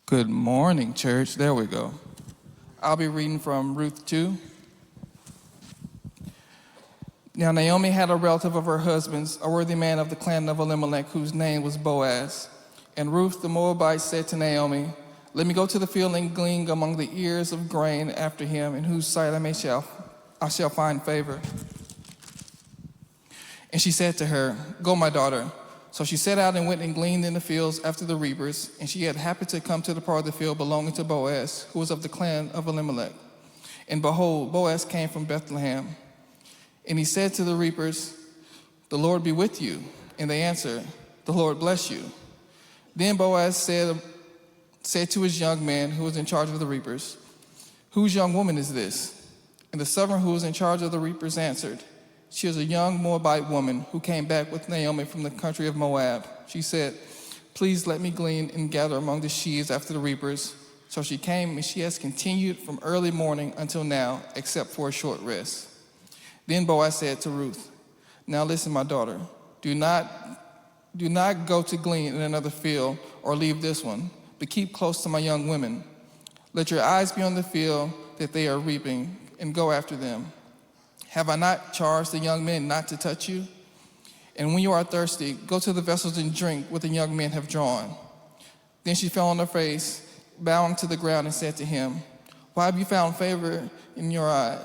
Good morning, church. There we go. I'll be reading from Ruth 2. Now Naomi had a relative of her husband's, a worthy man of the clan of Elimelech, whose name was Boaz. And Ruth the Moabite said to Naomi, "Let me go to the field and glean among the ears of grain after him, in whose sight I shall find favor." And she said to her, "Go, my daughter." So she set out and went and gleaned in the fields after the reapers, and she had happened to come to the part of the field belonging to Boaz, who was of the clan of Elimelech. And behold, Boaz came from Bethlehem. And he said to the reapers, "The Lord be with you." And they answered, "The Lord bless you." Then Boaz said to his young man who was in charge of the reapers, "Whose young woman is this?" And the servant who was in charge of the reapers answered, "She is a young Moabite woman who came back with Naomi from the country of Moab. She said, 'Please let me glean and gather among the sheaves after the reapers.' So she came, and she has continued from early morning until now, except for a short rest." Then Boaz said to Ruth, "Now listen, my daughter, do not go to glean in another field or leave this one, but keep close to my young women. Let your eyes be on the field that they are reaping, and go after them. Have I not charged the young men not to touch you? And when you are thirsty, go to the vessels and drink what the young men have drawn." Then she fell on her face, bowing to the ground, and said to him, "Why have you found favor in your eyes?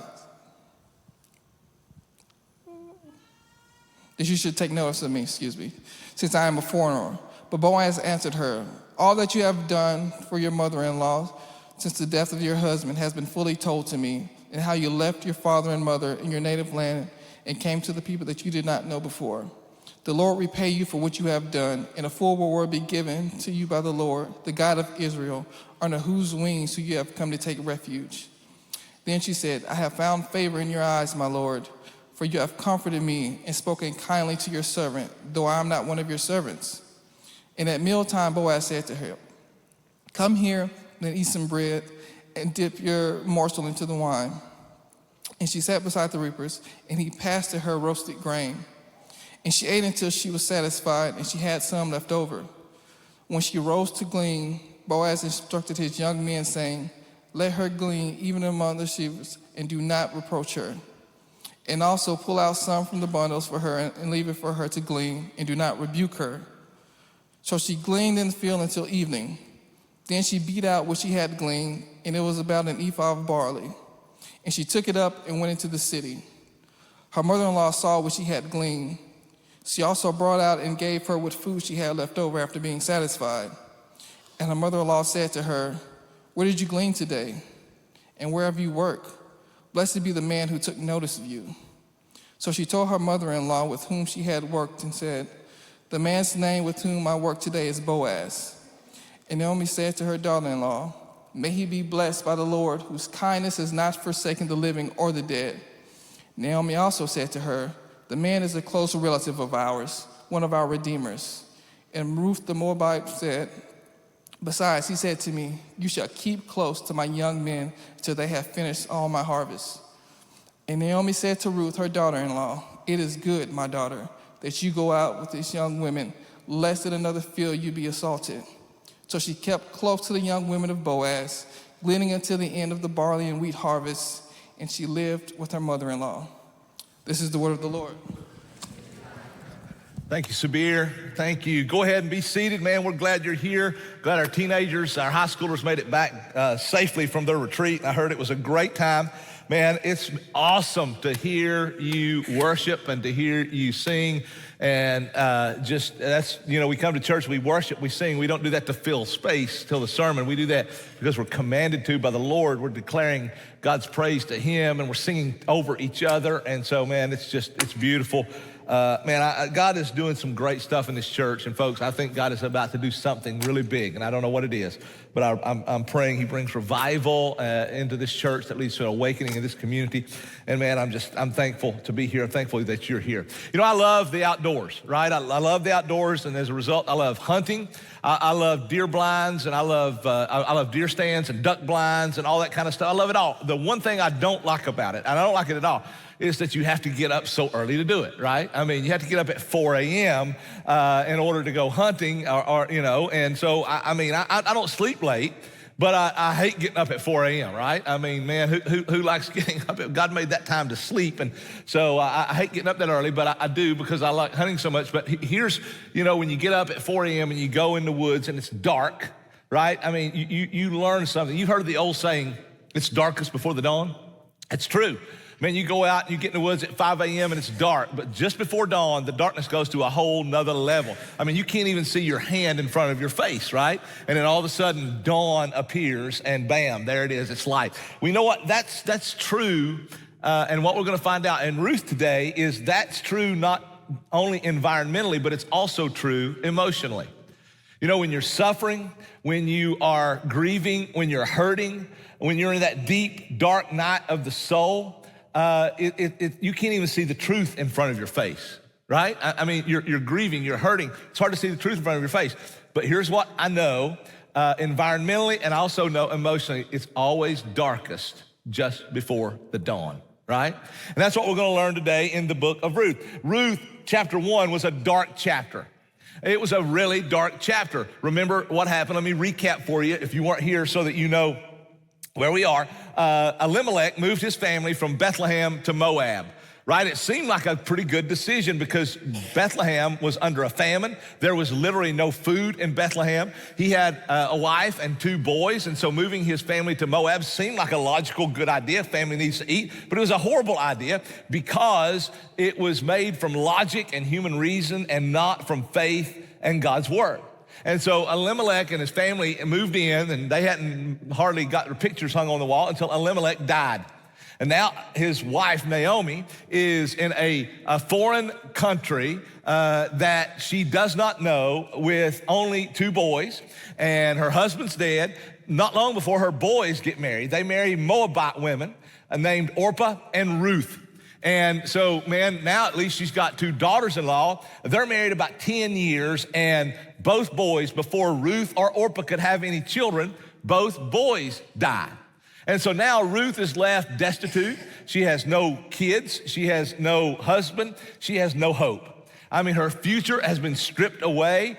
That you should take notice of me, since I am a foreigner." But Boaz answered her, "All that you have done for your mother-in-law since the death of your husband has been fully told to me, and how you left your father and mother in your native land and came to the people that you did not know before. The Lord repay you for what you have done, and a full reward be given to you by the Lord, the God of Israel, under whose wings you have come to take refuge." Then she said, "I have found favor in your eyes, my Lord, for you have comforted me and spoken kindly to your servant, though I am not one of your servants." And at mealtime Boaz said to her, "Come here and eat some bread, and dip your morsel into the wine." And she sat beside the reapers, and he passed to her roasted grain. And she ate until she was satisfied, and she had some left over. When she rose to glean, Boaz instructed his young men, saying, "Let her glean even among the sheaves, and do not reproach her. And also pull out some from the bundles for her, and leave it for her to glean, and do not rebuke her." So she gleaned in the field until evening. Then she beat out what she had gleaned, and it was about an ephah of barley. And she took it up and went into the city. Her mother-in-law saw what she had gleaned. She also brought out and gave her what food she had left over after being satisfied. And her mother-in-law said to her, "Where did you glean today? And where have you worked? Blessed be the man who took notice of you." So she told her mother-in-law with whom she had worked and said, "The man's name with whom I work today is Boaz." And Naomi said to her daughter-in-law, "May he be blessed by the Lord, whose kindness has not forsaken the living or the dead." Naomi also said to her, "The man is a close relative of ours, one of our redeemers." And Ruth the Moabite said, "Besides, he said to me, 'You shall keep close to my young men till they have finished all my harvest.'" And Naomi said to Ruth, her daughter-in-law, "It is good, my daughter, that you go out with these young women, lest in another field you be assaulted." So she kept close to the young women of Boaz, gleaning until the end of the barley and wheat harvest, and she lived with her mother-in-law. This is the word of the Lord. Thank you, Sabir. Thank you. Go ahead and be seated, man. We're glad you're here. Glad our teenagers, our high schoolers made it back safely from their retreat. I heard it was a great time. Man, it's awesome to hear you worship and to hear you sing. And we come to church, we worship, we sing. We don't do that to fill space till the sermon. We do that because we're commanded to by the Lord. We're declaring God's praise to Him, and we're singing over each other. And so, man, it's beautiful. God is doing some great stuff in this church. And folks, I think God is about to do something really big, and I don't know what it is, but I'm praying He brings revival into this church that leads to an awakening in this community. And man, I'm thankful to be here. I'm thankful that you're here. You know, I love the outdoors, right? I love the outdoors, and as a result, I love hunting. I love deer blinds, and I love deer stands and duck blinds and all that kind of stuff. I love it all. The one thing I don't like about it, and I don't like it at all, is that you have to get up so early to do it, right? I mean, you have to get up at 4 a.m. In order to go hunting, or and so, I don't sleep late, but I hate getting up at 4 a.m., right? I mean, man, who likes getting up? God made that time to sleep, and so I hate getting up that early, but I do because I like hunting so much. But here's, when you get up at 4 a.m. and you go in the woods and it's dark, right? I mean, you learn something. You've heard the old saying, it's darkest before the dawn. It's true. Man, you go out and you get in the woods at 5 a.m. and it's dark, but just before dawn, the darkness goes to a whole nother level. I mean, you can't even see your hand in front of your face, right? And then all of a sudden, dawn appears and bam, there it is, it's light. We know what, that's true, and what we're gonna find out in Ruth today is that's true not only environmentally, but it's also true emotionally. When you're suffering, when you are grieving, when you're hurting, when you're in that deep, dark night of the soul, you can't even see the truth in front of your face, right? I mean, you're grieving, you're hurting. It's hard to see the truth in front of your face. But here's what I know, environmentally, and I also know emotionally, it's always darkest just before the dawn, right? And that's what we're gonna learn today in the book of Ruth. Ruth chapter 1 was a dark chapter. It was a really dark chapter. Remember what happened? Let me recap for you if you weren't here so that you know where we are. Elimelech moved his family from Bethlehem to Moab, right? It seemed like a pretty good decision because Bethlehem was under a famine. There was literally no food in Bethlehem. He had a wife and 2 boys, and so moving his family to Moab seemed like a logical, good idea. Family needs to eat, but it was a horrible idea because it was made from logic and human reason and not from faith and God's word. And so Elimelech and his family moved in, and they hadn't hardly got their pictures hung on the wall until Elimelech died. And now his wife, Naomi, is in a foreign country that she does not know with only 2 boys, and her husband's dead. Not long before her boys get married, they marry Moabite women named Orpah and Ruth. And so, man, now at least she's got 2 daughters-in-law. They're married about 10 years, and both boys, before Ruth or Orpah could have any children, both boys died. And so now Ruth is left destitute. She has no kids. She has no husband. She has no hope. I mean, her future has been stripped away.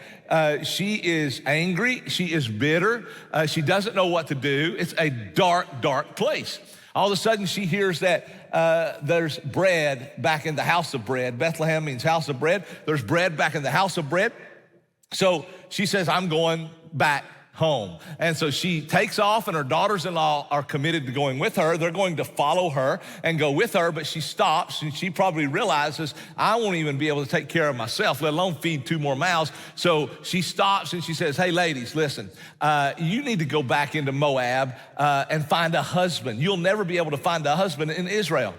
She is angry. She is bitter. She doesn't know what to do. It's a dark, dark place. All of a sudden, she hears that there's bread back in the house of bread. Bethlehem means house of bread. There's bread back in the house of bread. So she says, I'm going back home. And so she takes off, and her daughters-in-law are committed to going with her. They're going to follow her and go with her, but she stops, and she probably realizes, I won't even be able to take care of myself, let alone feed 2 more mouths. So she stops and she says, hey, ladies, listen, you need to go back into Moab and find a husband. You'll never be able to find a husband in Israel.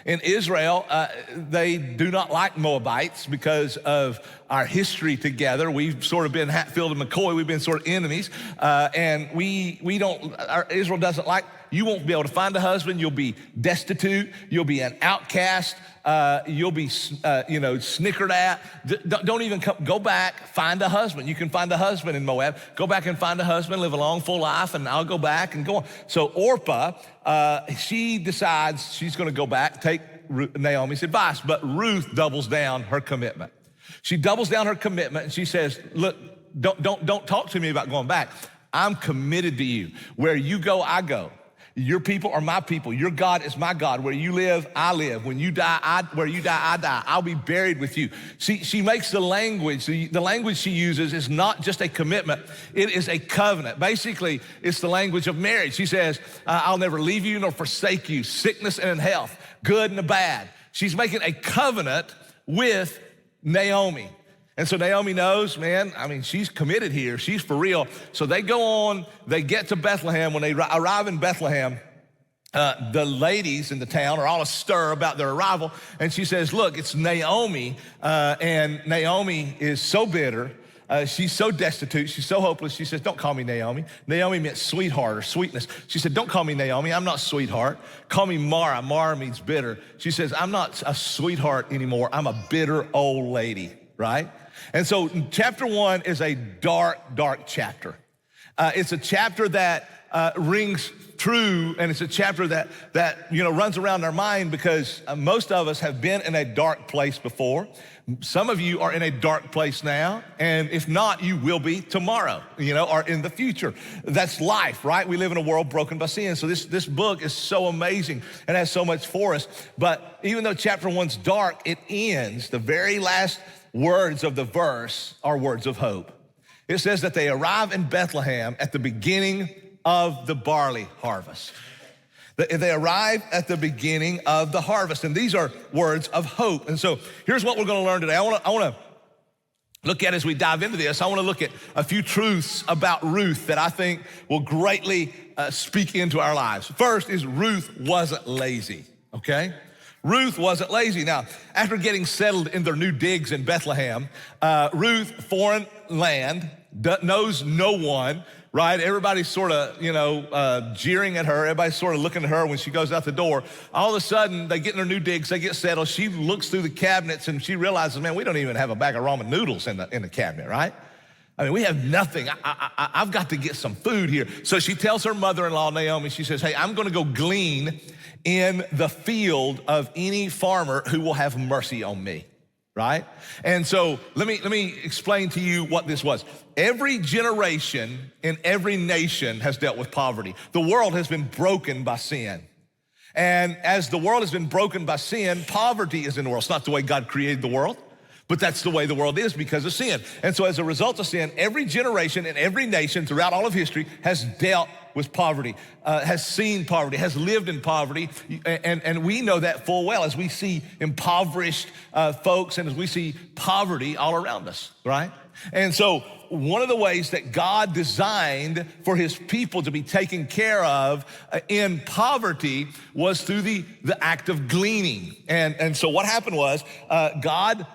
In Israel, they do not like Moabites because of our history together. We've sort of been Hatfield and McCoy. We've been sort of enemies. And Israel doesn't like, you won't be able to find a husband. You'll be destitute. You'll be an outcast. You'll be, snickered at. Don't even go back, find a husband. You can find a husband in Moab. Go back and find a husband, live a long, full life, and I'll go back and go on. So Orpah, she decides she's gonna go back, take Naomi's advice, but Ruth doubles down her commitment. She doubles down her commitment, and she says, look, don't talk to me about going back. I'm committed to you. Where you go, I go. Your people are my people. Your God is my God. Where you live, I live. When you die, where you die, I die. I'll be buried with you. She makes the language she uses is not just a commitment, it is a covenant. Basically, it's the language of marriage. She says, I'll never leave you nor forsake you, sickness and in health, good and the bad. She's making a covenant with Naomi. And so Naomi knows, man, I mean, she's committed here. She's for real. So they go on, they get to Bethlehem. When they arrive in Bethlehem, the ladies in the town are all astir about their arrival. And she says, look, it's Naomi. And Naomi is so bitter. She's so destitute. She's so hopeless. She says, don't call me Naomi. Naomi meant sweetheart or sweetness. She said, don't call me Naomi. I'm not sweetheart. Call me Mara. Mara means bitter. She says, I'm not a sweetheart anymore. I'm a bitter old lady, right? And so chapter 1 is a dark, dark chapter. It's a chapter that rings true, and it's a chapter that runs around our mind because most of us have been in a dark place before. Some of you are in a dark place now, and if not, you will be tomorrow, or in the future. That's life, right? We live in a world broken by sin. So this book is so amazing and has so much for us. But even though chapter 1's dark, it ends, the very last words of the verse are words of hope. It says that they arrive in Bethlehem at the beginning of the barley harvest. They arrive at the beginning of the harvest, and these are words of hope. And so here's what we're gonna learn today. I wanna look at, as we dive into this, I wanna look at a few truths about Ruth that I think will greatly speak into our lives. First is Ruth wasn't lazy, okay? Ruth wasn't lazy. Now, after getting settled in their new digs in Bethlehem, Ruth, foreign land, knows no one, right? Everybody's sort of, jeering at her. Everybody's sort of looking at her when she goes out the door. All of a sudden, they get in their new digs, they get settled. She looks through the cabinets and she realizes, man, we don't even have a bag of ramen noodles in the cabinet, right? I mean, we have nothing. I've got to get some food here. So she tells her mother-in-law, Naomi, she says, hey, I'm gonna go glean in the field of any farmer who will have mercy on me, right? And so let me explain to you what this was. Every generation in every nation has dealt with poverty. The world has been broken by sin. And as the world has been broken by sin, poverty is in the world. It's not the way God created the world, but that's the way the world is because of sin. And so as a result of sin, every generation and every nation throughout all of history has dealt with poverty, has seen poverty, has lived in poverty. And we know that full well as we see impoverished folks and as we see poverty all around us, right? And so one of the ways that God designed for his people to be taken care of in poverty was through the act of gleaning. And so what happened was God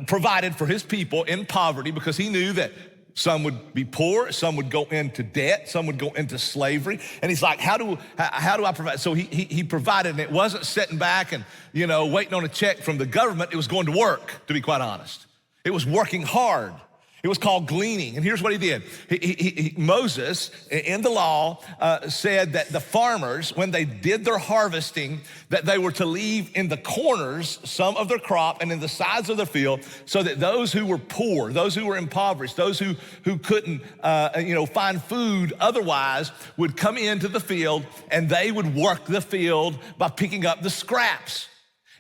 provided for his people in poverty because he knew that some would be poor, some would go into debt, some would go into slavery. And he's like, how do I provide? So he provided, and it wasn't sitting back and, waiting on a check from the government. It was going to work, to be quite honest. It was working hard. It was called gleaning. And here's what he did. Moses, in the law, said that the farmers, when they did their harvesting, that they were to leave in the corners some of their crop and in the sides of the field so that those who were poor, those who were impoverished, those who couldn't, find food otherwise would come into the field and they would work the field by picking up the scraps.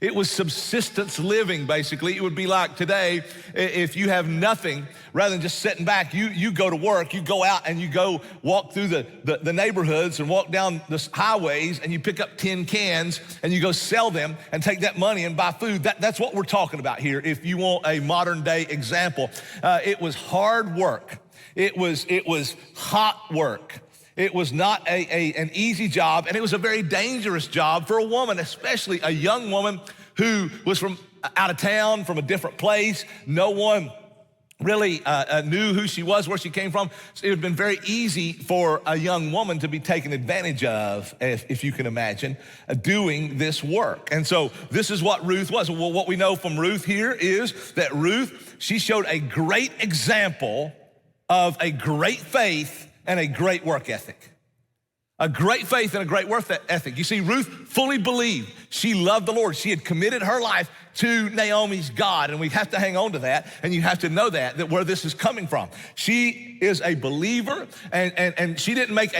It was subsistence living, basically. It would be like today, if you have nothing, rather than just sitting back, you go to work, you go out and you go walk through the neighborhoods and walk down the highways and you pick up tin cans and you go sell them and take that money and buy food. That's what we're talking about here. If you want a modern day example, it was hard work. It was hot work. It was not an easy job, and it was a very dangerous job for a woman, especially a young woman who was from out of town, from a different place. No one really knew who she was, where she came from. So it would have been very easy for a young woman to be taken advantage of, if you can imagine, doing this work. And so this is what Ruth was. Well, what we know from Ruth here is that Ruth, she showed a great example of a great faith and a great work ethic. A great faith and a great work ethic. You see, Ruth fully believed. She loved the Lord. She had committed her life to Naomi's God, and we have to hang on to that, and you have to know that where this is coming from. She is a believer, and she didn't make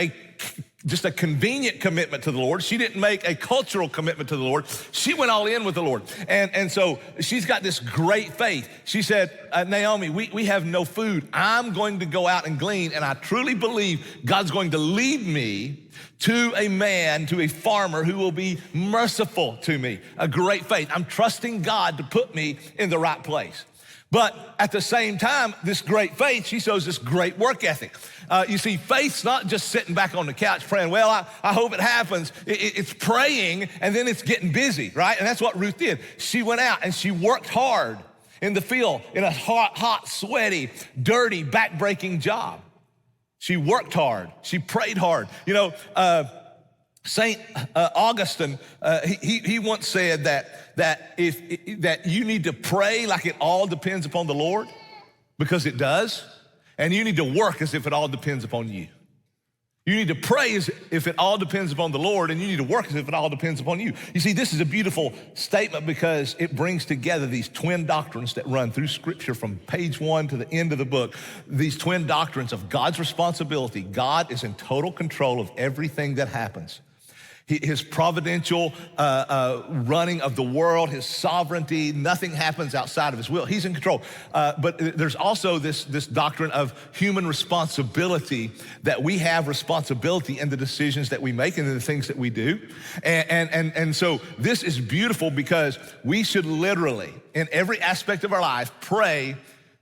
just a convenient commitment to the Lord. She didn't make a cultural commitment to the Lord. She went all in with the Lord. And so she's got this great faith. She said, Naomi, we have no food. I'm going to go out and glean, and I truly believe God's going to lead me to a man, to a farmer who will be merciful to me. A great faith. I'm trusting God to put me in the right place. But at the same time, this great faith, she shows this great work ethic. You see, faith's not just sitting back on the couch praying, well, I hope it happens. It's praying, and then it's getting busy, right? And that's what Ruth did. She went out and she worked hard in the field in a hot, sweaty, dirty, back-breaking job. She worked hard. She prayed hard. Saint Augustine, he once said that you need to pray like it all depends upon the Lord, because it does. And you need to work as if it all depends upon you. You need to pray as if it all depends upon the Lord, and you need to work as if it all depends upon you. You see, this is a beautiful statement because it brings together these twin doctrines that run through Scripture from page 1 to the end of the book. These twin doctrines of God's responsibility. God is in total control of everything that happens. His providential running of the world, his sovereignty, nothing happens outside of his will. He's in control. But there's also this doctrine of human responsibility, that we have responsibility in the decisions that we make and in the things that we do. And so this is beautiful because we should literally, in every aspect of our life, pray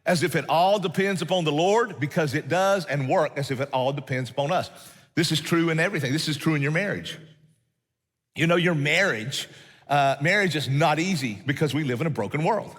as if it all depends upon the Lord, because it does, and work as if it all depends upon us. This is true in everything. This is true in your marriage. You know, your marriage is not easy because we live in a broken world.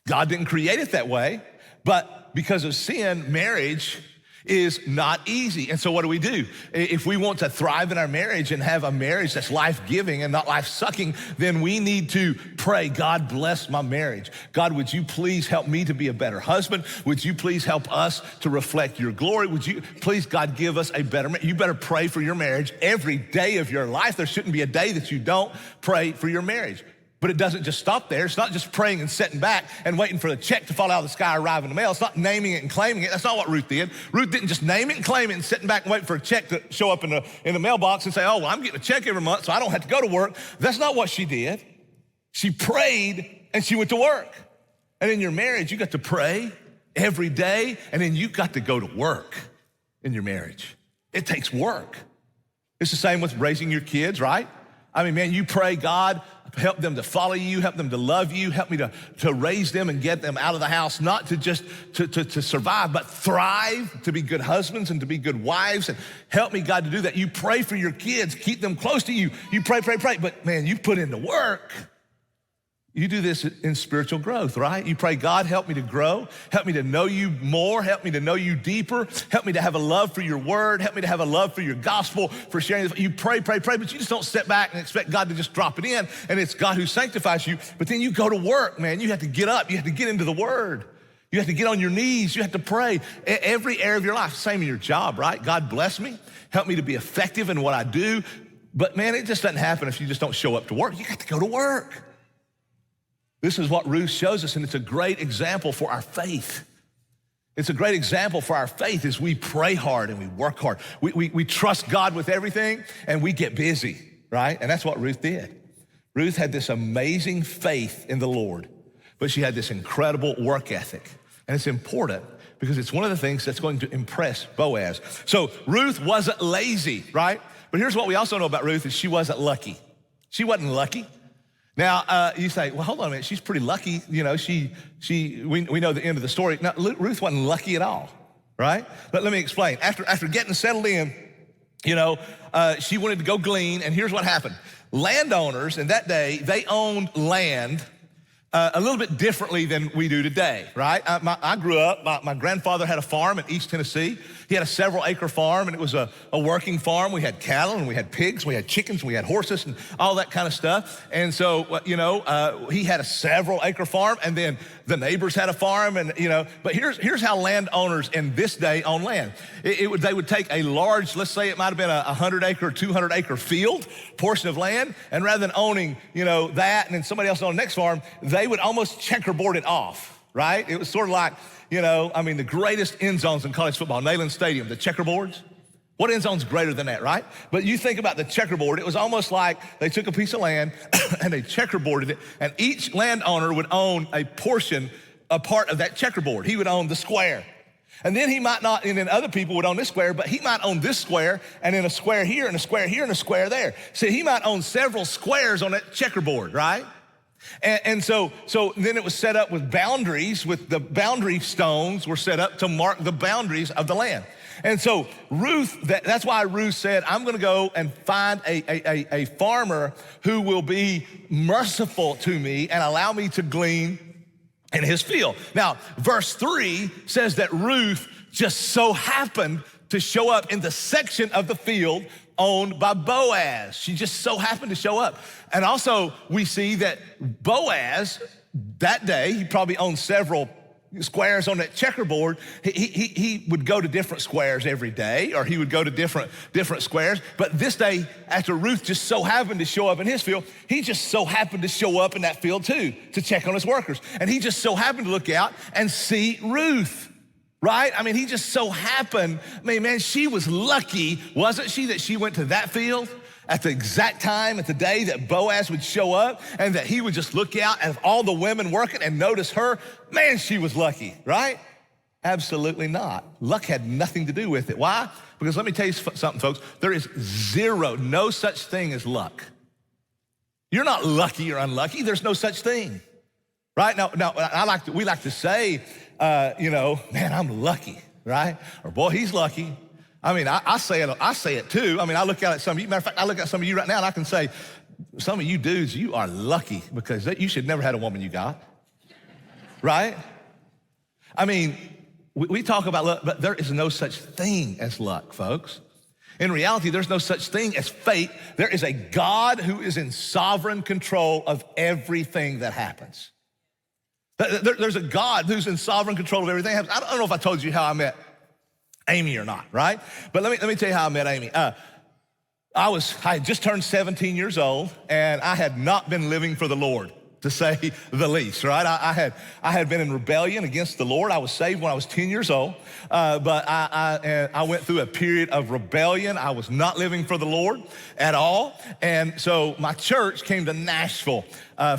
God didn't create it that way, but because of sin, marriage is not easy. And so what do? If we want to thrive in our marriage and have a marriage that's life-giving and not life-sucking, then we need to pray, God bless my marriage. God, would you please help me to be a better husband? Would you please help us to reflect your glory? Would you please, God, give us a better marriage? You better pray for your marriage every day of your life. There shouldn't be a day that you don't pray for your marriage. But it doesn't just stop there. It's not just praying and sitting back and waiting for the check to fall out of the sky or arrive in the mail. It's not naming it and claiming it. That's not what Ruth did. Ruth didn't just name it and claim it and sitting back and waiting for a check to show up in the mailbox and say, oh, well, I'm getting a check every month, so I don't have to go to work. That's not what she did. She prayed and she went to work. And in your marriage, you got to pray every day, and then you got to go to work in your marriage. It takes work. It's the same with raising your kids, right? I mean, man, you pray, God, help them to follow you, help them to love you, help me to raise them and get them out of the house, not to just to survive, but thrive, to be good husbands and to be good wives, and help me, God, to do that. You pray for your kids, keep them close to you. You pray, but man, you put in the work. You do this in spiritual growth, right? You pray, God, help me to grow. Help me to know you more. Help me to know you deeper. Help me to have a love for your word. Help me to have a love for your gospel, for sharing. You pray, but you just don't sit back and expect God to just drop it in, and it's God who sanctifies you. But then you go to work, man. You have to get up. You have to get into the word. You have to get on your knees. You have to pray. Every area of your life, same in your job, right? God bless me. Help me to be effective in what I do. But man, it just doesn't happen if you just don't show up to work. You got to go to work. This is what Ruth shows us, and it's a great example for our faith. It's a great example for our faith as we pray hard and we work hard. We trust God with everything, and we get busy, right? And that's what Ruth did. Ruth had this amazing faith in the Lord, but she had this incredible work ethic. And it's important because it's one of the things that's going to impress Boaz. So Ruth wasn't lazy, right? But here's what we also know about Ruth is she wasn't lucky. She wasn't lucky. Now, you say, well, hold on a minute, she's pretty lucky. You know, we know the end of the story. Now, Ruth wasn't lucky at all, right? But let me explain. After getting settled in, you know, she wanted to go glean, and here's what happened. Landowners in that day, they owned land a little bit differently than we do today, right? I grew up, my grandfather had a farm in East Tennessee. He had a several acre farm, and it was a working farm. We had cattle, and we had pigs, we had chickens, we had horses, and all that kind of stuff. And so, you know, he had a several acre farm, and then the neighbors had a farm, and, you know, but here's how landowners in this day own land. They would take a large, let's say it might have been a 100 acre, 200 acre field, portion of land, and rather than owning, you know, that, and then somebody else on the next farm, they would almost checkerboard it off, right? It was sort of like, you know, I mean, the greatest end zones in college football, Neyland Stadium, the checkerboards. What end zone's greater than that, right? But you think about the checkerboard, it was almost like they took a piece of land and they checkerboarded it, and each landowner would own a part of that checkerboard. He would own the square. And then he might not, and then other people would own this square, but he might own this square, and then a square here, and a square here, and a square there. So he might own several squares on that checkerboard, right? And so then it was set up with boundaries, with the boundary stones were set up to mark the boundaries of the land. And so Ruth, that's why Ruth said, I'm gonna go and find a farmer who will be merciful to me and allow me to glean in his field. Now, verse 3 says that Ruth just so happened to show up in the section of the field owned by Boaz. She just so happened to show up. And also we see that Boaz, that day, he probably owned several squares on that checkerboard, he would go to different squares every day, or he would go to different squares. But this day, after Ruth just so happened to show up in his field, he just so happened to show up in that field too, to check on his workers. And he just so happened to look out and see Ruth, right? I mean, he just so happened, man, she was lucky, wasn't she, that she went to that field at the exact time, at the day that Boaz would show up, and that he would just look out at all the women working and notice her. Man, she was lucky, right? Absolutely not. Luck had nothing to do with it. Why? Because let me tell you something, folks. There is no such thing as luck. You're not lucky or unlucky. There's no such thing, right? Now, we like to say, man, I'm lucky, right? Or boy, he's lucky. I mean, I say it too. I mean, I look out at some of you. Matter of fact, I look at some of you right now and I can say, some of you dudes, you are lucky because you should never had a woman you got, right? I mean, we talk about luck, but there is no such thing as luck, folks. In reality, there's no such thing as fate. There is a God who is in sovereign control of everything that happens. There's a God who's in sovereign control of everything. I don't know if I told you how I met Amy or not, right? But let me tell you how I met Amy. I had just turned 17 years old, and I had not been living for the Lord, to say the least, right? I had been in rebellion against the Lord. I was saved when I was 10 years old, but I went through a period of rebellion. I was not living for the Lord at all, and so my church came to Nashville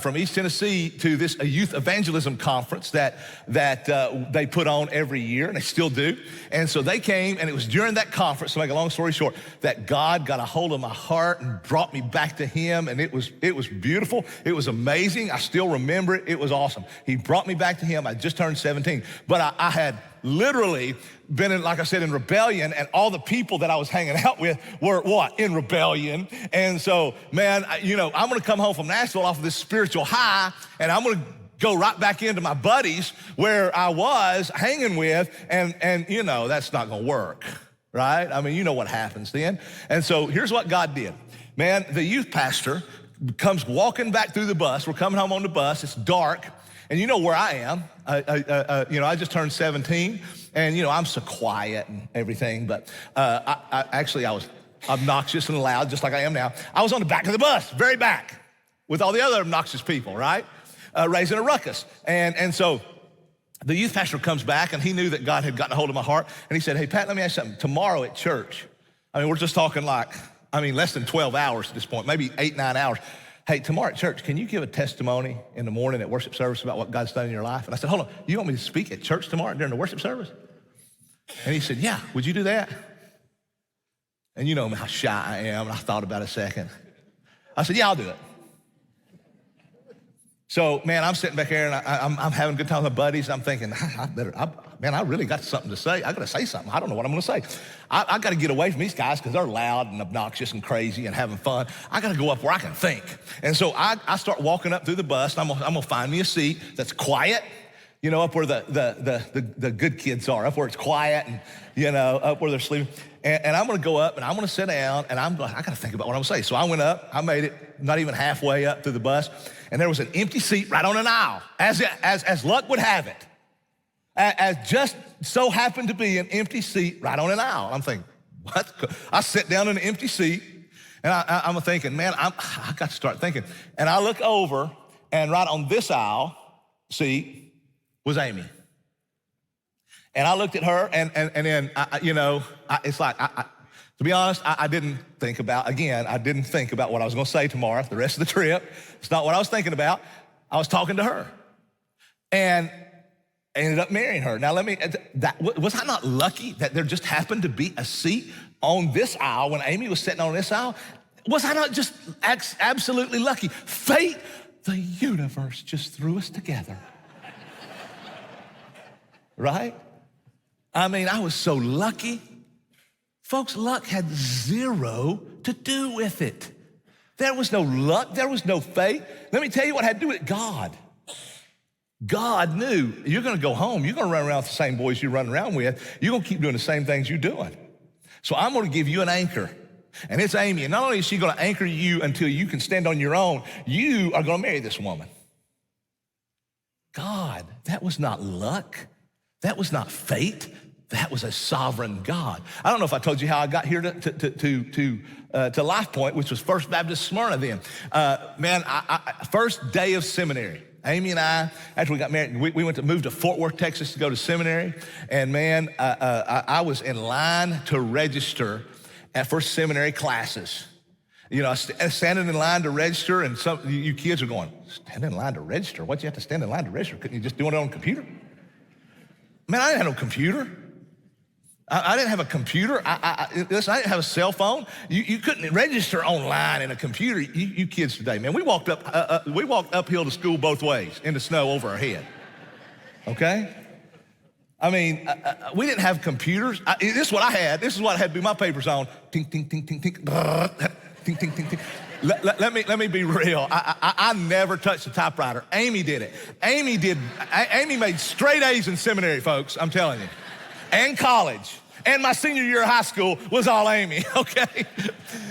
from East Tennessee to a youth evangelism conference that they put on every year, and they still do. And so they came, and it was during that conference, to make a long story short, that God got a hold of my heart and brought me back to Him, and it was beautiful. It was amazing. I still remember it. It was awesome. He brought me back to Him. I just turned 17, but I had literally been in, like I said, in rebellion, and all the people that I was hanging out with were what? In rebellion. And so, man, I'm gonna come home from Nashville off of this spiritual high, and I'm gonna go right back into my buddies where I was hanging with, and that's not gonna work, right? I mean, you know what happens then. And so here's what God did. Man, the youth pastor comes walking back through the bus. We're coming home on the bus. It's dark. And you know where I am. I just turned 17, and I'm so quiet and everything, but I was obnoxious and loud, just like I am now. I was on the back of the bus, very back, with all the other obnoxious people, right? Raising a ruckus. And so the youth pastor comes back, and he knew that God had gotten a hold of my heart, and he said, hey, Pat, let me ask you something. Tomorrow at church, I mean, we're just talking less than 12 hours at this point, maybe 8-9 hours. Hey, tomorrow at church, can you give a testimony in the morning at worship service about what God's done in your life? And I said, hold on, you want me to speak at church tomorrow during the worship service? And he said, yeah, would you do that? And you know how shy I am, and I thought about it a second. I said, yeah, I'll do it. So, man, I'm sitting back here, and I'm having a good time with my buddies, and I'm thinking, I really got something to say. I got to say something. I don't know what I'm going to say. I got to get away from these guys because they're loud and obnoxious and crazy and having fun. I got to go up where I can think. And so I start walking up through the bus, and I'm gonna find me a seat that's quiet, up where the good kids are, up where it's quiet, and up where they're sleeping. And I'm gonna go up, and I'm gonna sit down, and I got to think about what I'm gonna say. So I went up. I made it not even halfway up through the bus, and there was an empty seat right on an aisle, as luck would have it. As just so happened to be an empty seat right on an aisle. I'm thinking, what? I sit down in an empty seat, and I'm thinking, man, I got to start thinking. And I look over, and right on this aisle seat was Amy. And I looked at her, and then, it's like, to be honest, I didn't think about what I was gonna say tomorrow, the rest of the trip. It's not what I was thinking about. I was talking to her. And I ended up marrying her. Now, was I not lucky that there just happened to be a seat on this aisle when Amy was sitting on this aisle? Was I not just absolutely lucky? Fate, the universe just threw us together. Right? I mean, I was so lucky. Folks, luck had zero to do with it. There was no luck. There was no fate. Let me tell you what had to do with it. God. God knew you're gonna go home. You're gonna run around with the same boys you run around with. You're gonna keep doing the same things you're doing. So I'm gonna give you an anchor. And it's Amy. And not only is she gonna anchor you until you can stand on your own, you are gonna marry this woman. God. That was not luck. That was not fate. That was a sovereign God. I don't know if I told you how I got here to LifePoint, which was First Baptist Smyrna then. First day of seminary. Amy and I, after we got married, we moved to Fort Worth, Texas to go to seminary. And man, I was in line to register for seminary classes. You know, standing in line to register, and some you kids are going, stand in line to register? Why'd you have to stand in line to register? Couldn't you just do it on a computer? Man, I didn't have no computer. I didn't have a computer. Listen, I didn't have a cell phone. You couldn't register online in a computer. You kids today, man, we walked uphill to school both ways in the snow over our head. Okay? I mean, we didn't have computers. This is what I had. This is what I had to do my papers on. Tink, tink, tink, tink, tink. Tink, tink, tink, tink. Let me be real. I never touched a typewriter. Amy did it. Amy made straight A's in seminary, folks, I'm telling you. And college. And my senior year of high school was all Amy, okay?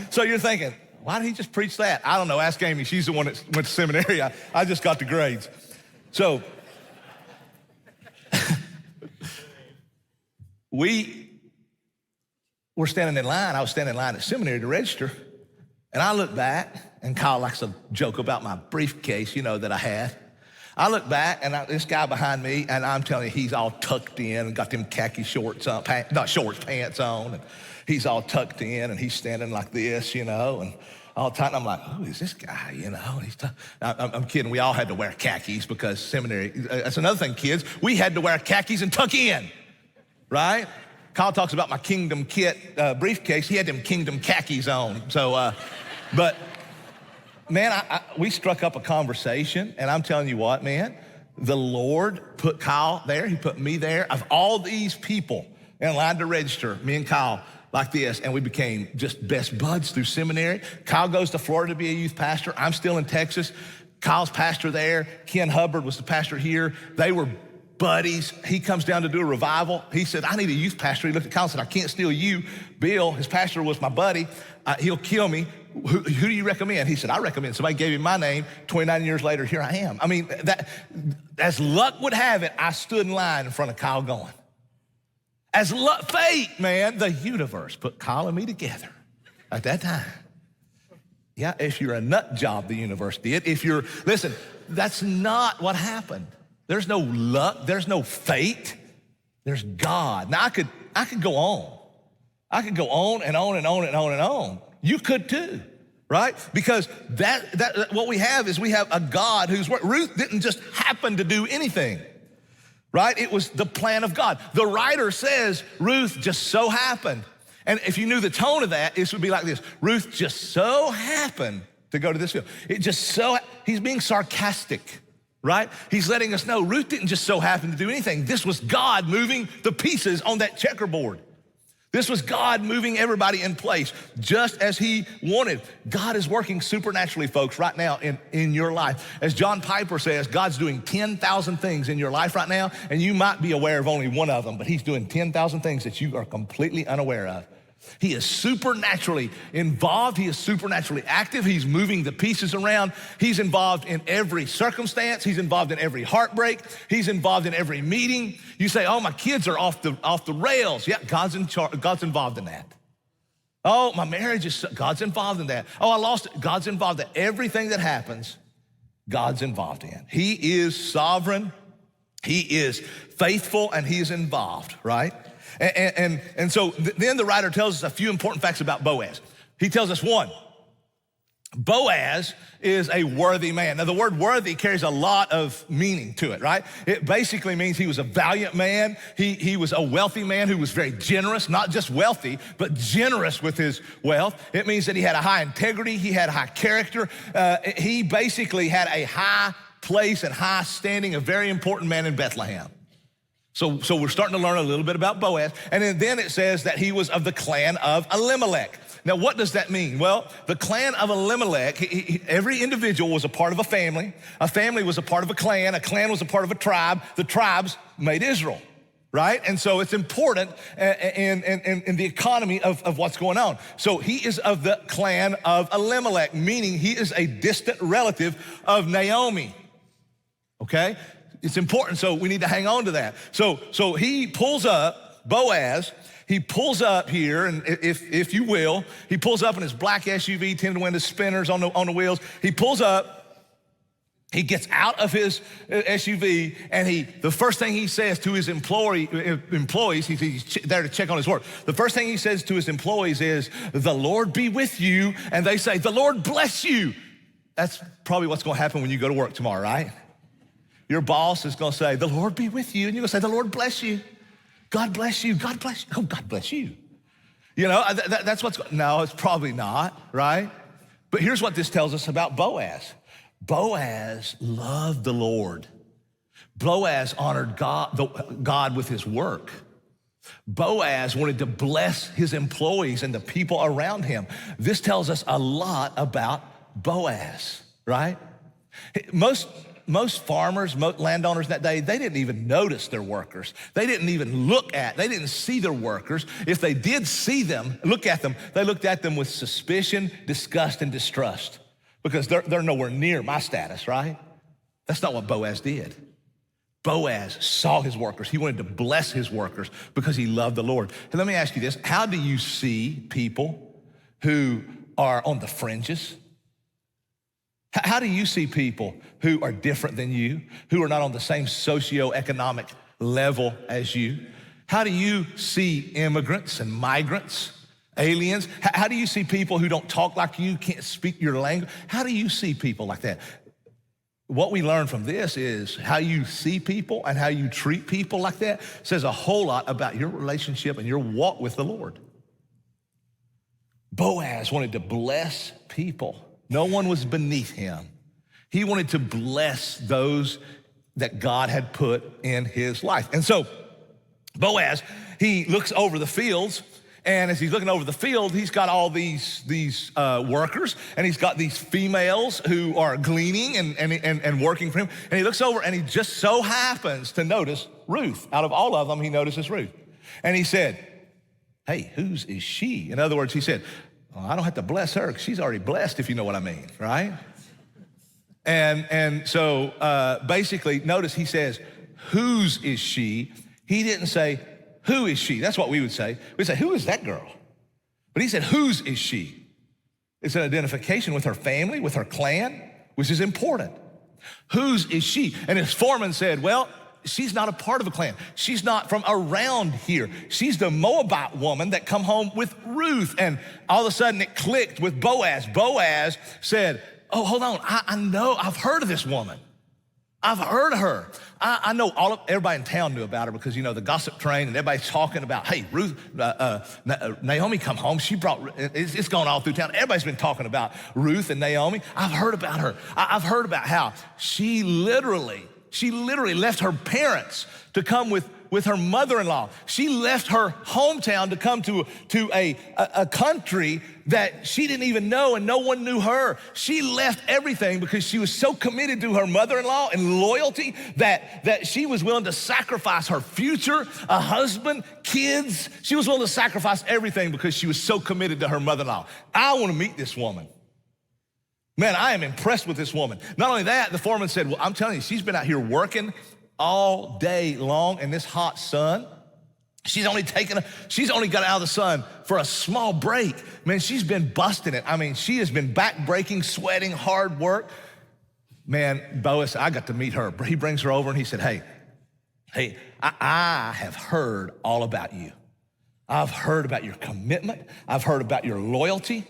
So you're thinking, why did he just preach that? I don't know, ask Amy. She's the one that went to seminary. I just got the grades. So we were standing in line. I was standing in line at seminary to register. And I look back, and Kyle likes to joke about my briefcase, you know, that I had. I look back, and this guy behind me, and I'm telling you, he's all tucked in and got them khaki shorts on, pants on, and he's all tucked in, and he's standing like this, you know, and all the time I'm like, who is this guy, you know? I'm kidding. We all had to wear khakis because seminary, that's another thing, kids. We had to wear khakis and tuck in, right? Kyle talks about my Kingdom Kit briefcase. He had them Kingdom khakis on, so, but man, we struck up a conversation, and I'm telling you what, man, the Lord put Kyle there. He put me there. Of all these people in line to register, me and Kyle like this, and we became just best buds through seminary. Kyle goes to Florida to be a youth pastor. I'm still in Texas. Kyle's pastor there. Ken Hubbard was the pastor here. They were buddies. He comes down to do a revival. He said, I need a youth pastor. He looked at Kyle and said, I can't steal you. Bill, his pastor, was my buddy. He'll kill me. Who do you recommend? He said, I recommend. Somebody gave him my name. 29 years later, here I am. I mean, that, as luck would have it, I stood in line in front of Kyle going. As luck, fate, man, the universe put Kyle and me together at that time. Yeah, if you're a nut job, the universe did. Listen, that's not what happened. There's no luck, there's no fate, there's God. Now, I could go on. I could go on and on and on and on and on. You could too, right? Because that what we have is we have a God who's, Ruth didn't just happen to do anything, right? It was the plan of God. The writer says Ruth just so happened. And if you knew the tone of that, this would be like this. Ruth just so happened to go to this field. He's being sarcastic, right? He's letting us know Ruth didn't just so happen to do anything. This was God moving the pieces on that checkerboard. This was God moving everybody in place just as he wanted. God is working supernaturally, folks, right now in your life. As John Piper says, God's doing 10,000 things in your life right now, and you might be aware of only one of them, but he's doing 10,000 things that you are completely unaware of. He is supernaturally involved. He is supernaturally active. He's moving the pieces around. He's involved in every circumstance. He's involved in every heartbreak. He's involved in every meeting. You say, oh, my kids are off the rails. Yeah, God's involved in that. Oh, my marriage is, God's involved in that. Oh, I lost it. God's involved in everything that happens. God's involved in. He is sovereign. He is faithful, and he is involved, right? And so then the writer tells us a few important facts about Boaz. He tells us, one, Boaz is a worthy man. Now, the word worthy carries a lot of meaning to it, right? It basically means he was a valiant man. He was a wealthy man who was very generous, not just wealthy, but generous with his wealth. It means that he had a high integrity. He had high character. He basically had a high place and high standing, a very important man in Bethlehem. So we're starting to learn a little bit about Boaz. And then it says that he was of the clan of Elimelech. Now, what does that mean? Well, the clan of Elimelech, every individual was a part of a family was a part of a clan was a part of a tribe, the tribes made Israel, right? And so it's important in the economy of what's going on. So he is of the clan of Elimelech, meaning he is a distant relative of Naomi, okay? It's important, so we need to hang on to that. So he pulls up, Boaz, he pulls up here, and if you will, he pulls up in his black SUV, tinted window spinners on the wheels. He pulls up, he gets out of his SUV, and the first thing he says to his employees, he's there to check on his work. The first thing he says to his employees is, "The Lord be with you," and they say, "The Lord bless you." That's probably what's gonna happen when you go to work tomorrow, right? Your boss is gonna say, "The Lord be with you," and you're gonna say, "The Lord bless you. God bless you, God bless you." Oh, God bless you. You know, that's no, it's probably not, right? But here's what this tells us about Boaz. Boaz loved the Lord. Boaz honored God with his work. Boaz wanted to bless his employees and the people around him. This tells us a lot about Boaz, right? Most farmers, most landowners that day, they didn't even notice their workers. They didn't even they didn't see their workers. If they did see them, look at them, they looked at them with suspicion, disgust, and distrust, because they're nowhere near my status, right? That's not what Boaz did. Boaz saw his workers. He wanted to bless his workers because he loved the Lord. And let me ask you this: how do you see people who are on the fringes? How do you see people who are different than you, who are not on the same socioeconomic level as you? How do you see immigrants and migrants, aliens? How do you see people who don't talk like you, can't speak your language? How do you see people like that? What we learn from this is how you see people and how you treat people like that says a whole lot about your relationship and your walk with the Lord. Boaz wanted to bless people. No one was beneath him. He wanted to bless those that God had put in his life. And so Boaz, he looks over the fields, and as he's looking over the field, he's got all these workers, and he's got these females who are gleaning and working for him. And he looks over, and he just so happens to notice Ruth. Out of all of them, he notices Ruth. And he said, "Hey, whose is she?" In other words, he said, "Well, I don't have to bless her because she's already blessed, if you know what I mean," right? And so basically, notice he says, "Whose is she?" He didn't say, "Who is she?" That's what we would say. We'd say, "Who is that girl?" But he said, "Whose is she?" It's an identification with her family, with her clan, which is important. Whose is she? And his foreman said, "Well, she's not a part of a clan. She's not from around here. She's the Moabite woman that come home with Ruth." And all of a sudden it clicked with Boaz. Boaz said, "Oh, hold on. I know, I've heard of this woman. I've heard of her. I know everybody in town knew about her because, you know, the gossip train and everybody's talking about, hey, Ruth, Naomi come home. It's gone all through town. Everybody's been talking about Ruth and Naomi. I've heard about her. I've heard about how she literally left her parents to come with her mother-in-law. She left her hometown to come to a country that she didn't even know, and no one knew her. She left everything because she was so committed to her mother-in-law and loyalty that she was willing to sacrifice her future, a husband, kids. She was willing to sacrifice everything because she was so committed to her mother-in-law. I want to meet this woman. Man, I am impressed with this woman. Not only that, the foreman said, "Well, I'm telling you, she's been out here working all day long in this hot sun. She's only got out of the sun for a small break. Man, she's been busting it. I mean, she has been back-breaking, sweating, hard work." Man, Boaz, I got to meet her. He brings her over and he said, hey, I have heard all about you. I've heard about your commitment. I've heard about your loyalty.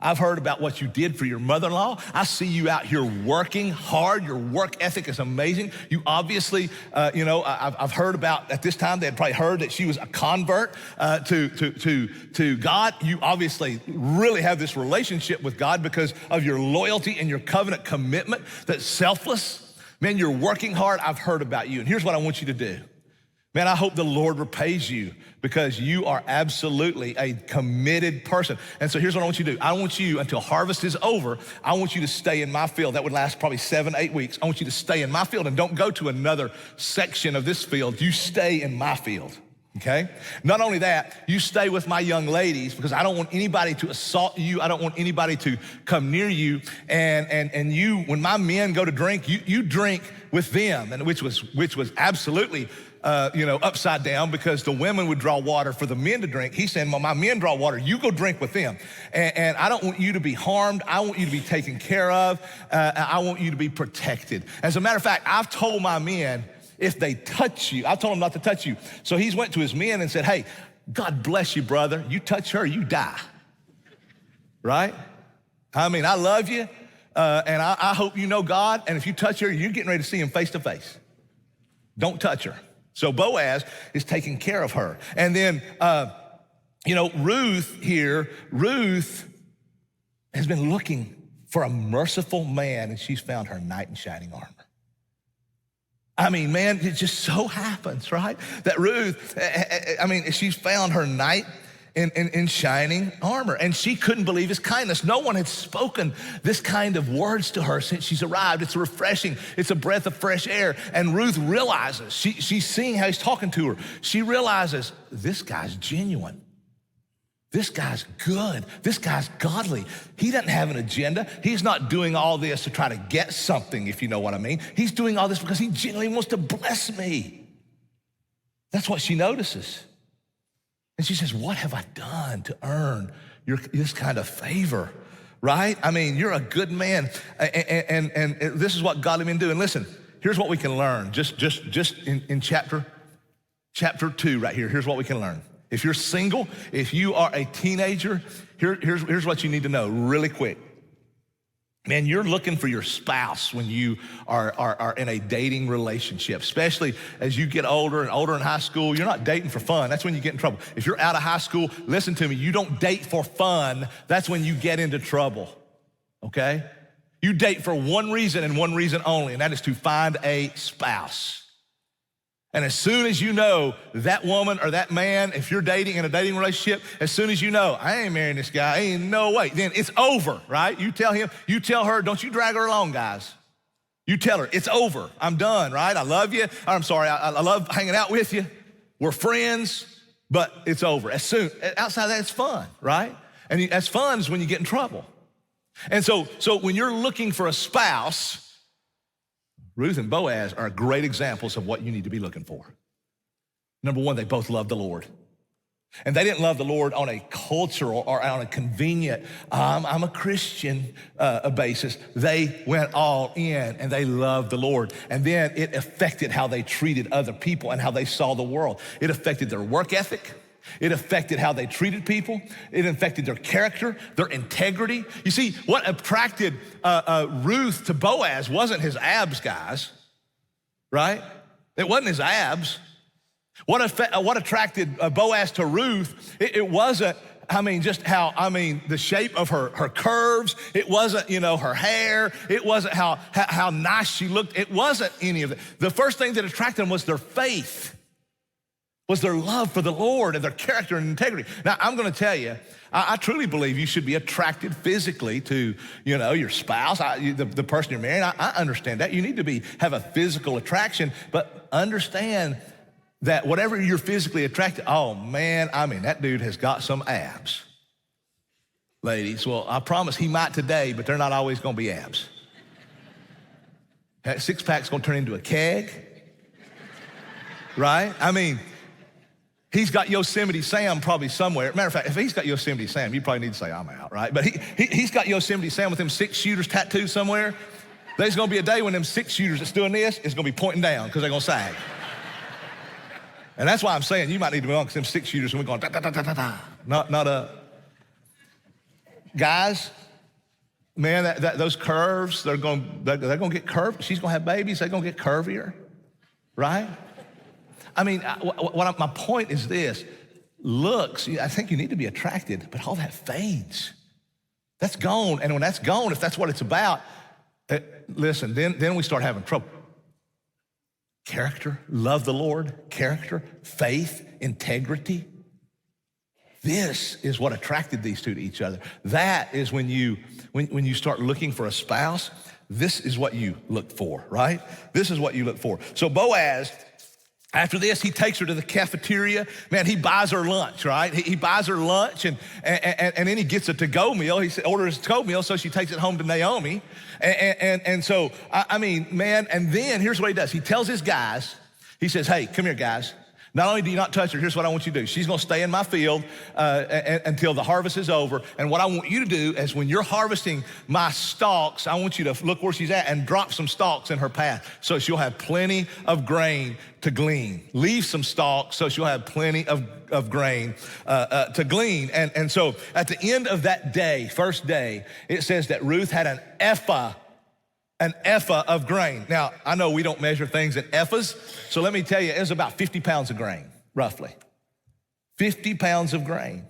I've heard about what you did for your mother-in-law. I see you out here working hard. Your work ethic is amazing. You obviously, I've heard about, at this time, they had probably heard that she was a convert to God. You obviously really have this relationship with God because of your loyalty and your covenant commitment that's selfless. Man, you're working hard. I've heard about you. And here's what I want you to do. Man, I hope the Lord repays you because you are absolutely a committed person. And so here's what I want you to do. I want you, until harvest is over, I want you to stay in my field. That would last probably 7-8 weeks. I want you to stay in my field and don't go to another section of this field. You stay in my field. Okay? Not only that, you stay with my young ladies because I don't want anybody to assault you. I don't want anybody to come near you. And you, when my men go to drink, you drink with them, and which was absolutely upside down because the women would draw water for the men to drink. He's saying, well, my men draw water, you go drink with them. And I don't want you to be harmed. I want you to be taken care of. I want you to be protected. As a matter of fact, I've told my men, if they touch you, I told them not to touch you. So he's went to his men and said, hey, God bless you, brother. You touch her, you die. Right? I mean, I love you, and I hope you know God, and if you touch her, you're getting ready to see him face to face. Don't touch her. So Boaz is taking care of her. And then, Ruth has been looking for a merciful man, and she's found her knight in shining armor. I mean, man, it just so happens, right? That Ruth, she's found her knight in shining armor, and she couldn't believe his kindness. No one had spoken this kind of words to her since she's arrived. It's refreshing. It's a breath of fresh air. And Ruth realizes, she's seeing how he's talking to her. She realizes, this guy's genuine. This guy's good. This guy's godly. He doesn't have an agenda. He's not doing all this to try to get something, if you know what I mean. He's doing all this because he genuinely wants to bless me. That's what she notices. And she says, what have I done to earn this kind of favor, right? I mean, you're a good man. And this is what godly men do. And listen, here's what we can learn just in chapter 2 right here. Here's what we can learn. If you're single, if you are a teenager, here's what you need to know really quick. Man, you're looking for your spouse when you are in a dating relationship, especially as you get older and older in high school. You're not dating for fun. That's when you get in trouble. If you're out of high school, listen to me, you don't date for fun. That's when you get into trouble, okay? You date for one reason and one reason only, and that is to find a spouse. And as soon as you know that woman or that man, if you're dating in a dating relationship, as soon as you know, I ain't marrying this guy, ain't no way, then it's over, right? You tell him, you tell her, don't you drag her along, guys. You tell her, it's over, I'm done, right? I love you, I'm sorry, I love hanging out with you. We're friends, but it's over. Outside of that, it's fun, right? And as fun is when you get in trouble. And so when you're looking for a spouse, Ruth and Boaz are great examples of what you need to be looking for. Number one, they both love the Lord. And they didn't love the Lord on a cultural or on a convenient, I'm a Christian basis. They went all in and they loved the Lord. And then it affected how they treated other people and how they saw the world. It affected their work ethic. It affected how they treated people. It affected their character, their integrity. You see, what attracted Ruth to Boaz wasn't his abs, guys, right? It wasn't his abs. What attracted Boaz to Ruth, it wasn't, the shape of her curves. It wasn't, her hair. It wasn't how nice she looked. It wasn't any of it. The first thing that attracted them was their faith, was their love for the Lord and their character and integrity. Now, I'm gonna tell you, I truly believe you should be attracted physically to, your spouse, the person you're marrying. I understand that. You need to have a physical attraction, but understand that whatever you're physically attracted, oh man, that dude has got some abs. Ladies, well, I promise he might today, but they're not always gonna be abs. That six-pack's gonna turn into a keg, right? He's got Yosemite Sam probably somewhere. Matter of fact, if he's got Yosemite Sam, you probably need to say, I'm out, right? But he's got Yosemite Sam with them 6-shooters tattooed somewhere. There's gonna be a day when them 6-shooters that's doing this is gonna be pointing down because they're gonna sag. And that's why I'm saying you might need to be on because them 6-shooters are going da-da-da-da-da. Not up. Guys, man, those curves, they're gonna get curved. She's gonna have babies, they're gonna get curvier, right? My point is this, looks, I think you need to be attracted, but all that fades. That's gone, and when that's gone, if that's what it's about, listen, then we start having trouble. Character, love the Lord, character, faith, integrity. This is what attracted these two to each other. That is when you start looking for a spouse, this is what you look for, right? This is what you look for. So Boaz, After this, he takes her to the cafeteria. Man, he buys her lunch, right? He buys her lunch, and then he gets a to-go meal. He orders a to-go meal, so she takes it home to Naomi. And so, I mean, man, and then here's what he does. He tells his guys, he says, hey, come here, guys. Not only do you not touch her, here's what I want you to do. She's gonna stay in my field until the harvest is over. And what I want you to do is when you're harvesting my stalks, I want you to look where she's at and drop some stalks in her path so she'll have plenty of grain to glean. Leave some stalks so she'll have plenty of grain to glean. And so at the end of that day, first day, it says that Ruth had an ephah of grain. Now, I know we don't measure things in ephahs, so let me tell you, it was about 50 pounds of grain, roughly. 50 pounds of grain.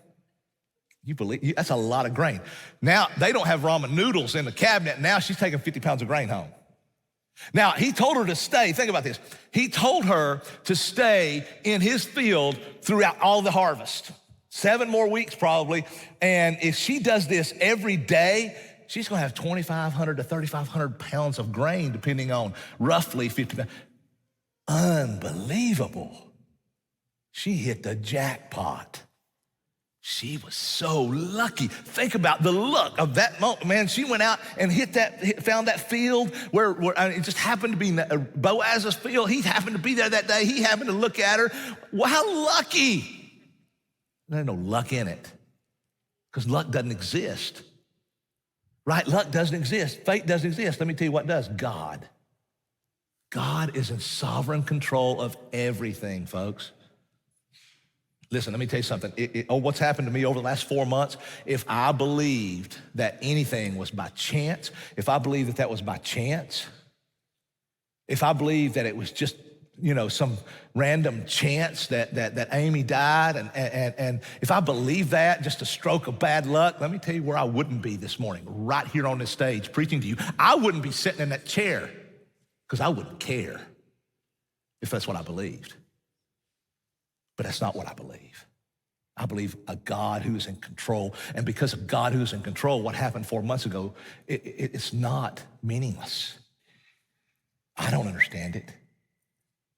You believe, that's a lot of grain. Now, they don't have ramen noodles in the cabinet. Now she's taking 50 pounds of grain home. Now, he told her to stay. Think about this. He told her to stay in his field throughout all the harvest. 7 more weeks probably. And if she does this every day, she's gonna have 2,500 to 3,500 pounds of grain, depending on roughly 50 pounds. Unbelievable. She hit the jackpot. She was so lucky. Think about the luck of that moment. Man, she went out and found that field where it just happened to be Boaz's field. He happened to be there that day. He happened to look at her. Well, how lucky. There's no luck in it because luck doesn't exist. Right? Luck doesn't exist. Fate doesn't exist. Let me tell you what does. God. God is in sovereign control of everything, folks. Listen, let me tell you something. What's happened to me over the last 4 months, if I believed that anything was by chance, if I believed that was by chance, if I believed that it was just, some random chance that Amy died, and if I believed that, just a stroke of bad luck, let me tell you where I wouldn't be this morning, right here on this stage preaching to you. I wouldn't be sitting in that chair because I wouldn't care if that's what I believed. But that's not what I believe. I believe a God who is in control, and because of God who is in control, what happened 4 months ago, it's not meaningless. I don't understand it.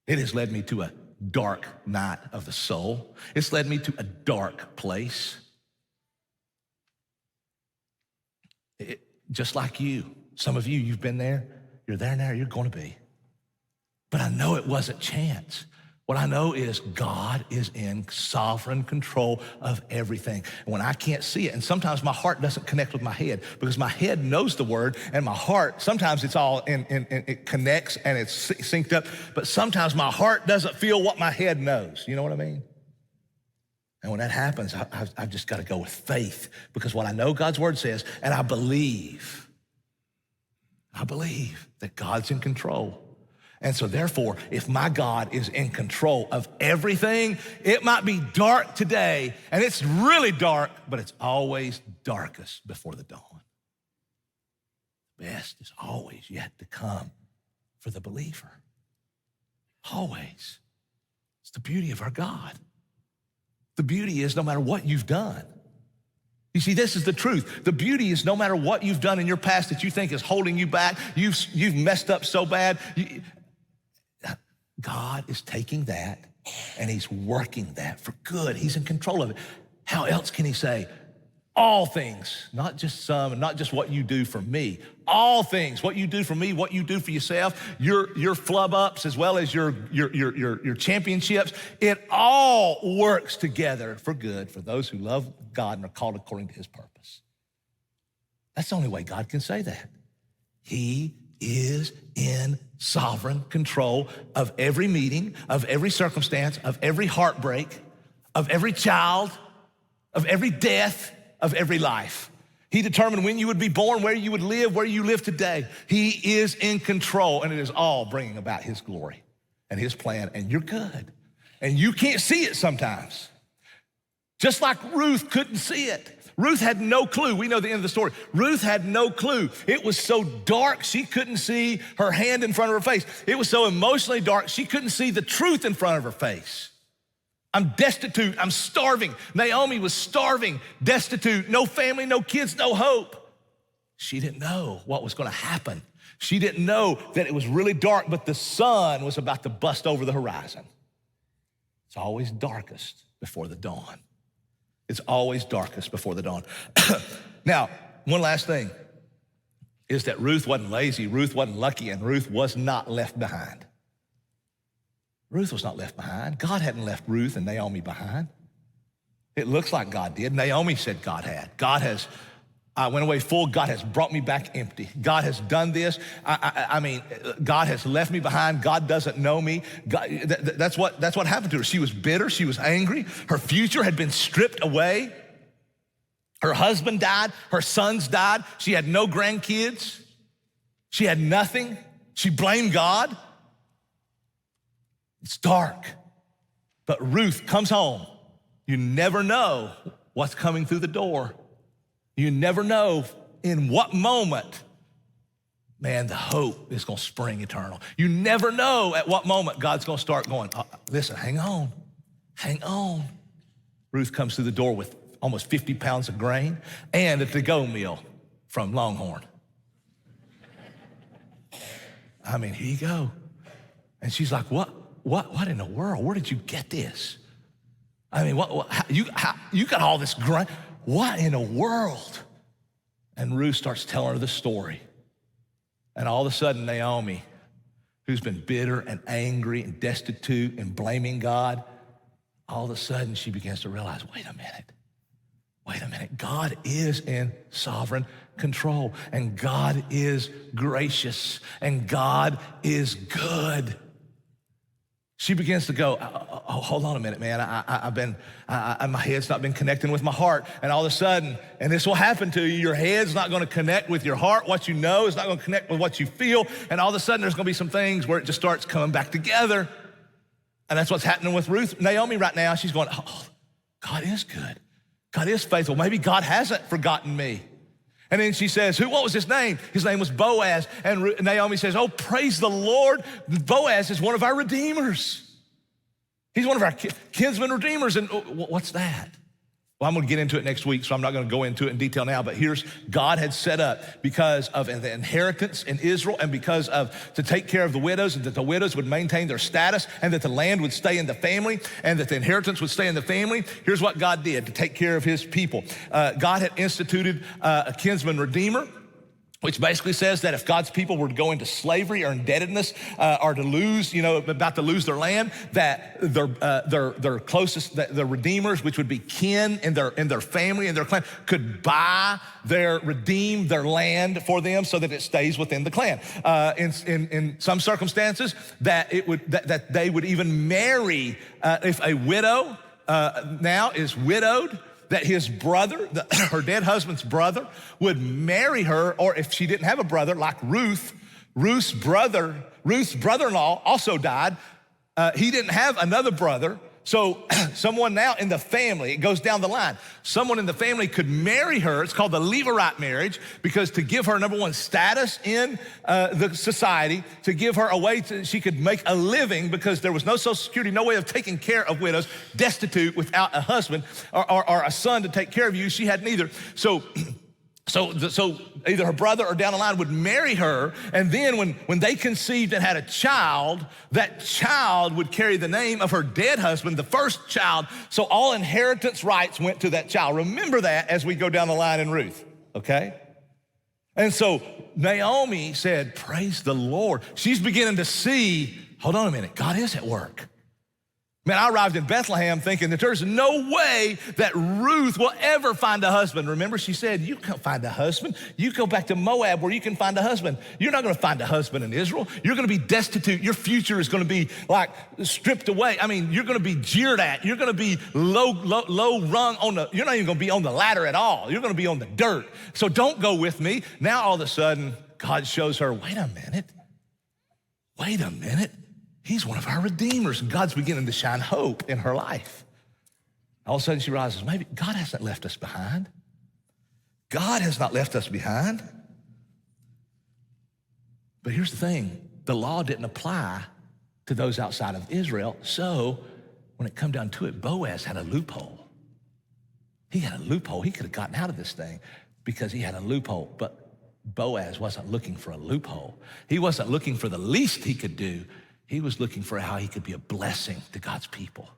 It has led me to a dark night of the soul. It's led me to a dark place. Just like you. Some of you, you've been there. You're there now, you're going to be. But I know it wasn't chance. What I know is God is in sovereign control of everything. And when I can't see it, and sometimes my heart doesn't connect with my head because my head knows the word and my heart, sometimes it's all it connects and it's synced up, but sometimes my heart doesn't feel what my head knows. You know what I mean? And when that happens, I've just got to go with faith because what I know God's word says, and I believe that God's in control. And so therefore, if my God is in control of everything, it might be dark today, and it's really dark, but it's always darkest before the dawn. The best is always yet to come for the believer. Always. It's the beauty of our God. The beauty is no matter what you've done. You see, this is the truth. The beauty is no matter what you've done in your past that you think is holding you back, you've messed up so bad, God is taking that and he's working that for good. He's in control of it. How else can he say, all things, not just some and not just what you do for me, all things, what you do for me, what you do for yourself, your flub ups as well as your championships, it all works together for good for those who love God and are called according to his purpose. That's the only way God can say that. He is in sovereign control of every meeting, of every circumstance, of every heartbreak, of every child, of every death, of every life. He determined when you would be born, where you would live, where you live today. He is in control, and it is all bringing about his glory and his plan, and you're good. And you can't see it sometimes. Just like Ruth couldn't see it. Ruth had no clue. We know the end of the story. Ruth had no clue. It was so dark, she couldn't see her hand in front of her face. It was so emotionally dark, she couldn't see the truth in front of her face. I'm destitute, I'm starving. Naomi was starving, destitute, no family, no kids, no hope. She didn't know what was gonna happen. She didn't know that it was really dark, but the sun was about to bust over the horizon. It's always darkest before the dawn. It's always darkest before the dawn. Now, one last thing is that Ruth wasn't lazy, Ruth wasn't lucky, and Ruth was not left behind. Ruth was not left behind. God hadn't left Ruth and Naomi behind. It looks like God did. Naomi said God had. I went away full. God has brought me back empty. God has done this. I mean, God has left me behind. God doesn't know me. That's what happened to her. She was bitter. She was angry. Her future had been stripped away. Her husband died. Her sons died. She had no grandkids. She had nothing. She blamed God. It's dark. But Ruth comes home. You never know what's coming through the door. You never know in what moment, man, the hope is gonna spring eternal. You never know at what moment God's gonna start going, listen, hang on. Ruth comes through the door with almost 50 pounds of grain and a to-go meal from Longhorn. I mean, here you go. And she's like, what in the world? Where did you get this? I mean, you got all this grain. What in the world? And Ruth starts telling her the story. And all of a sudden, Naomi, who's been bitter and angry and destitute and blaming God, all of a sudden she begins to realize, wait a minute, God is in sovereign control, and God is gracious, and God is good. She begins to go, hold on a minute, man. My head's not been connecting with my heart. And all of a sudden, and this will happen to you, your head's not gonna connect with your heart. What you know is not gonna connect with what you feel. And all of a sudden, there's gonna be some things where it just starts coming back together. And that's what's happening with Naomi right now. She's going, God is good. God is faithful. Maybe God hasn't forgotten me. And then she says, what was his name? His name was Boaz. And Naomi says, oh, praise the Lord. Boaz is one of our redeemers. He's one of our kinsman redeemers. And what's that? Well, I'm gonna get into it next week, so I'm not gonna go into it in detail now, but here's God had set up because of the inheritance in Israel and because of to take care of the widows and that the widows would maintain their status and that the land would stay in the family and that the inheritance would stay in the family. Here's what God did to take care of his people. God had instituted a kinsman redeemer, which basically says that if God's people were to go into slavery or indebtedness or to lose, about to lose their land, that their closest, the redeemers, which would be kin in their family and their clan, could redeem their land for them so that it stays within the clan. In some circumstances, that they would even marry if a widow now is widowed, that his brother, her dead husband's brother, would marry her, or if she didn't have a brother, like Ruth's brother-in-law also died. He didn't have another brother, so someone now in the family, it goes down the line, someone in the family could marry her. It's called the Levirate marriage, because to give her, number one, status in the society, to give her a way she could make a living, because there was no Social Security, no way of taking care of widows, destitute without a husband or a son to take care of you. She had neither. So either her brother or down the line would marry her, and then when they conceived and had a child, that child would carry the name of her dead husband, the first child, so all inheritance rights went to that child. Remember that as we go down the line in Ruth, okay? And so Naomi said, praise the Lord. She's beginning to see, hold on a minute, God is at work. Man, I arrived in Bethlehem thinking that there's no way that Ruth will ever find a husband. Remember, she said, you can't find a husband. You go back to Moab where you can find a husband. You're not gonna find a husband in Israel. You're gonna be destitute. Your future is gonna be like stripped away. I mean, you're gonna be jeered at. You're gonna be low rung you're not even gonna be on the ladder at all. You're gonna be on the dirt. So don't go with me. Now all of a sudden, God shows her, wait a minute. He's one of our redeemers, and God's beginning to shine hope in her life. All of a sudden she realizes, maybe God hasn't left us behind. God has not left us behind. But here's the thing, the law didn't apply to those outside of Israel, so when it come down to it, Boaz had a loophole. He had a loophole. He could have gotten out of this thing because he had a loophole, but Boaz wasn't looking for a loophole. He wasn't looking for the least he could do. He was looking for how he could be a blessing to God's people.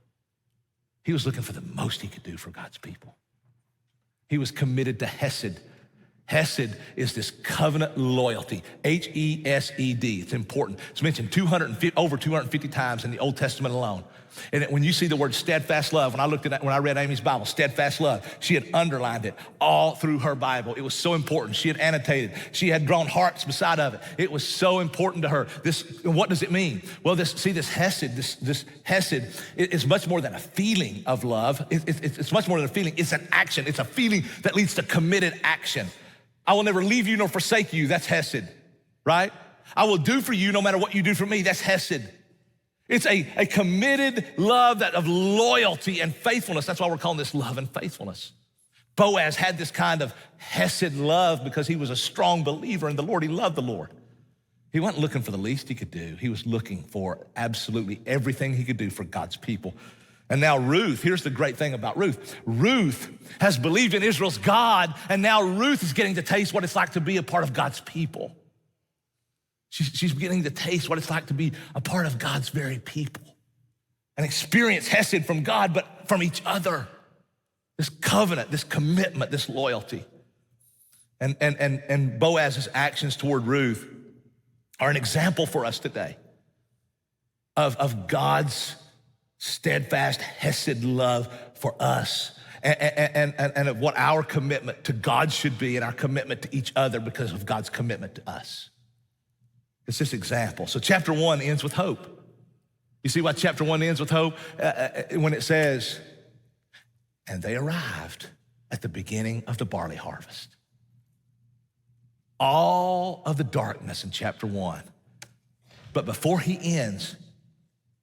He was looking for the most he could do for God's people. He was committed to hesed. Hesed is this covenant loyalty, H-E-S-E-D. It's important. It's mentioned over 250 times in the Old Testament alone. And when you see the word steadfast love, when I read Amy's Bible, steadfast love, she had underlined it all through her Bible. It was so important. She had annotated. She had drawn hearts beside of it. It was so important to her. What does it mean? Well, this hesed, this hesed is much more than a feeling of love. It's much more than a feeling. It's an action. It's a feeling that leads to committed action. I will never leave you nor forsake you. That's hesed, right? I will do for you no matter what you do for me. That's hesed. It's a committed love of loyalty and faithfulness. That's why we're calling this love and faithfulness. Boaz had this kind of hesed love because he was a strong believer in the Lord. He loved the Lord. He wasn't looking for the least he could do. He was looking for absolutely everything he could do for God's people. And now Ruth, here's the great thing about Ruth. Ruth has believed in Israel's God, and now Ruth is getting to taste what it's like to be a part of God's people. She's beginning to taste what it's like to be a part of God's very people and experience hesed from God, but from each other. This covenant, this commitment, this loyalty. And Boaz's actions toward Ruth are an example for us today of God's steadfast hesed love for us and of what our commitment to God should be and our commitment to each other because of God's commitment to us. It's this example. So chapter 1 ends with hope. You see why chapter 1 ends with hope? When it says, and they arrived at the beginning of the barley harvest. All of the darkness in chapter 1. But before he ends,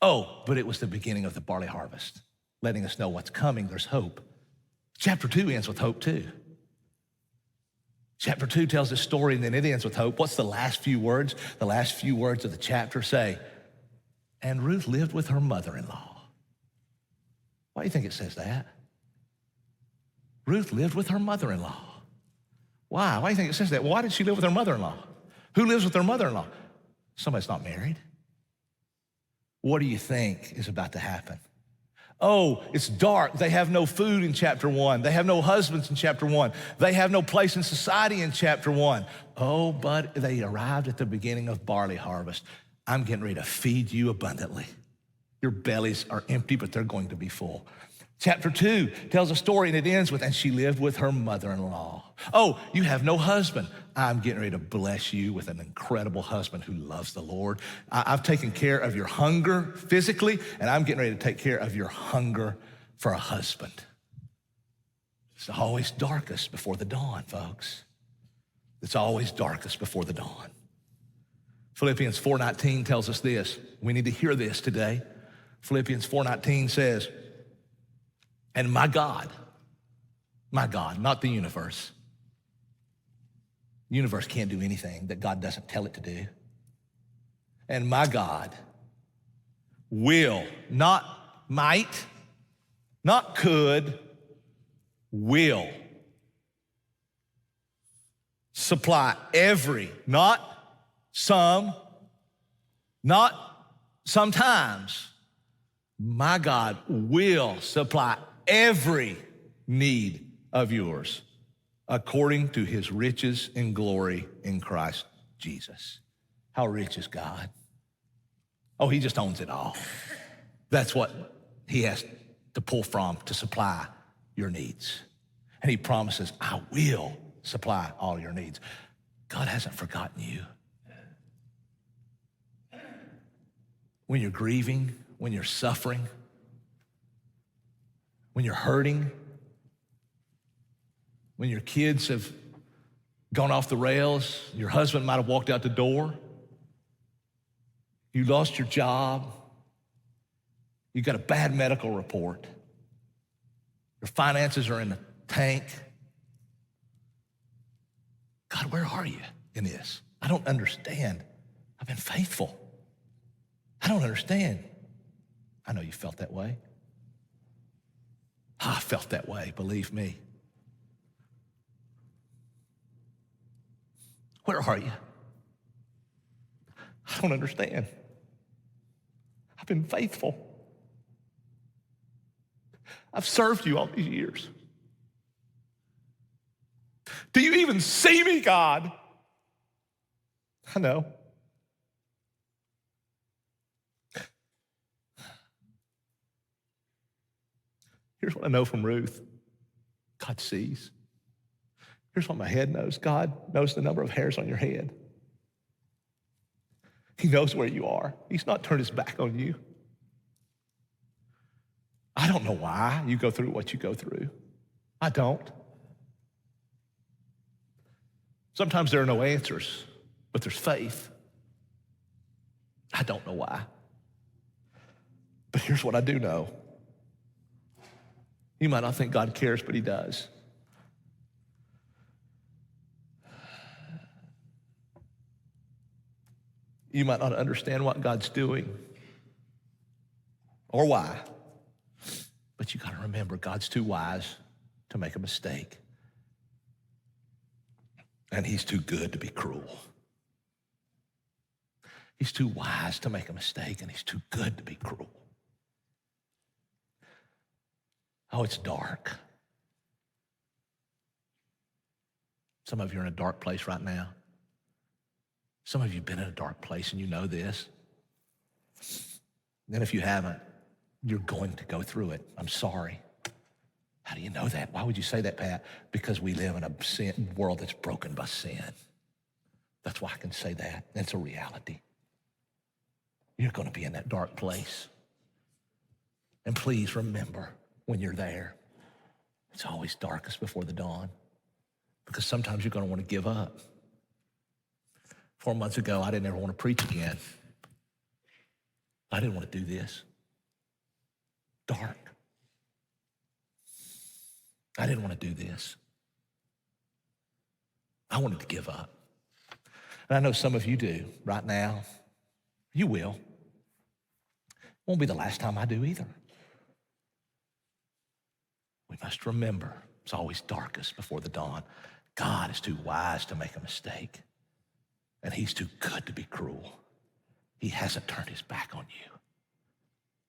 but it was the beginning of the barley harvest, letting us know what's coming. There's hope. Chapter 2 ends with hope too. Chapter 2 tells this story and then it ends with hope. What's the last few words? The last few words of the chapter say, and Ruth lived with her mother-in-law. Why do you think it says that? Ruth lived with her mother-in-law. Why? Why do you think it says that? Well, why did she live with her mother-in-law? Who lives with her mother-in-law? Somebody's not married. What do you think is about to happen? It's dark. They have no food in chapter 1. They have no husbands in chapter 1. They have no place in society in chapter 1. But they arrived at the beginning of barley harvest. I'm getting ready to feed you abundantly. Your bellies are empty, but they're going to be full. Chapter 2 tells a story and it ends with, and she lived with her mother-in-law. You have no husband. I'm getting ready to bless you with an incredible husband who loves the Lord. I've taken care of your hunger physically, and I'm getting ready to take care of your hunger for a husband. It's always darkest before the dawn, folks. It's always darkest before the dawn. Philippians 4:19 tells us this. We need to hear this today. Philippians 4:19 says, and my God, not the universe. The universe can't do anything that God doesn't tell it to do. And my God will, not might, not could, will supply every, not some, not sometimes. My God will supply every need of yours according to his riches and glory in Christ Jesus. How rich is God? He just owns it all. That's what he has to pull from to supply your needs. And he promises, I will supply all your needs. God hasn't forgotten you. When you're grieving, when you're suffering, when you're hurting, when your kids have gone off the rails, your husband might have walked out the door, you lost your job, you got a bad medical report, your finances are in the tank. God, where are you in this? I don't understand. I've been faithful. I don't understand. I know you felt that way. I felt that way, believe me. Where are you? I don't understand. I've been faithful. I've served you all these years. Do you even see me, God? I know. Here's what I know from Ruth. God sees. Here's what my head knows. God knows the number of hairs on your head. He knows where you are. He's not turned his back on you. I don't know why you go through what you go through. I don't. Sometimes there are no answers, but there's faith. I don't know why. But here's what I do know. You might not think God cares, but he does. You might not understand what God's doing or why, but you got to remember God's too wise to make a mistake. And he's too good to be cruel. He's too wise to make a mistake, and he's too good to be cruel. Oh, it's dark. Some of you are in a dark place right now. Some of you have been in a dark place and you know this. And if you haven't, you're going to go through it. I'm sorry. How do you know that? Why would you say that, Pat? Because we live in a world that's broken by sin. That's why I can say that. That's a reality. You're going to be in that dark place. And please remember, when you're there, it's always darkest before the dawn, because sometimes you're going to want to give up. 4 months ago, I didn't ever want to preach again. I didn't want to do this. Dark. I didn't want to do this. I wanted to give up. And I know some of you do right now. You will. Won't be the last time I do either. We must remember it's always darkest before the dawn. God is too wise to make a mistake, and he's too good to be cruel. He hasn't turned his back on you.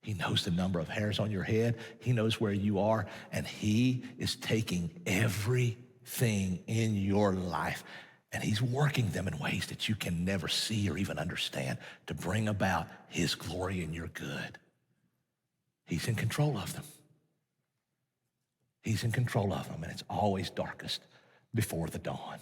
He knows the number of hairs on your head. He knows where you are, and he is taking everything in your life, and he's working them in ways that you can never see or even understand to bring about his glory and your good. He's in control of them. He's in control of them, and it's always darkest before the dawn.